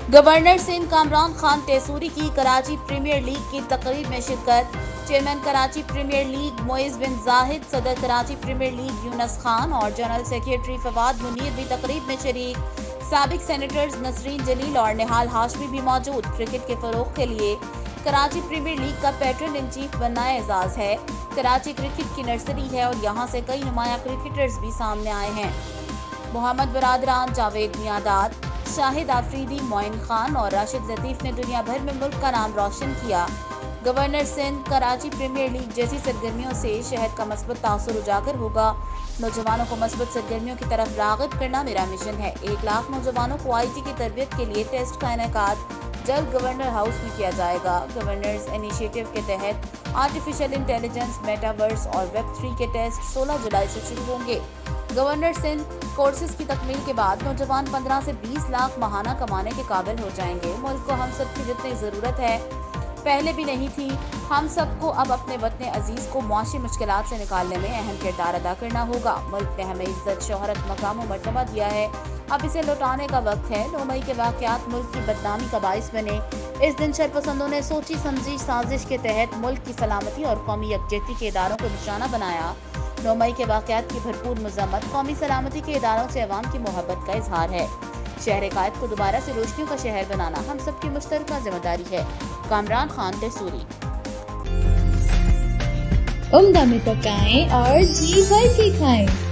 Governor Sindh Kamran Khan Tessori की Karachi premier league की तकरीब में शिरकत। Chairman Karachi premier league Moiz bin Zahid, सदर कराची प्रीमियर लीग यूनस खान और जनरल सेक्रेटरी फवाद मुनीर भी तकरीब में शरीक। साबिक सेनेटर्स नसरीन जलील और निहाल हाशमी भी मौजूद। क्रिकेट के फरोग के लिए कराची प्रीमियर लीग का पैट्रन इन चीफ बनना एजाज है। कराची क्रिकेट की नर्सरी है और यहाँ से कई नुमाया क्रिकेटर्स भी सामने आए हैं। मोहम्मद बरादरान, जावेद मियादाद, शाहिद आफरीदी, मोइन खान और राशिद लतीफ ने दुनिया भर में मुल्क का नाम रोशन किया। Governor Sindh Karachi premier league जैसी सरगर्मियों से शहर का मस्बत तासुर उजागर होगा। नौजवानों को मस्बत सरगर्मियों की तरफ राग़िब करना मेरा मिशन है। 1 लाख नौजवानों को IT की तरबियत के लिए टेस्ट का इनेकाद जल्द गवर्नर हाउस में किया जाएगा। गवर्नर्स इनिशिएटिव के तहत आर्टिफिशियल इंटेलिजेंस, मेटावर्स और वेब 3 के टेस्ट 16 जुलाई से शुरू होंगे। गवर्नर सिंध कोर्सेज की तकमील के बाद नौजवान 15 से 20 लाख माहाना कमाने के काबिल हो जाएंगे। मुल्क को हम सब की जितनी ज़रूरत है पहले भी नहीं थी। हम सबको अब अपने वतन अजीज़ को मुआशी मुश्किलात से निकालने में अहम किरदार अदा करना होगा। मुल्क ने हमें इज्जत, शोहरत, मकाम और मर्तबा दिया है, अब इसे लौटाने का वक्त है। 9 मई के वाक़यात मुल्क की बदनामी का बाइस बने। इस दिन शरपसंदों ने सोची समझी साजिश के तहत मुल्क की सलामती और कौमी यकजहती के इदारों को निशाना बनाया। 9 मई के वाक़यात की भरपूर मज़म्मत कौमी सलामती के इदारों से अवाम की मोहब्बत का इजहार है। शहर कायद को दोबारा से रोशनियों का शहर बनाना हम सबकी मुश्तरका जिम्मेदारी है। कामरान खान तैसूरी। उम्दा में पकाएं और जी भर के खाएं।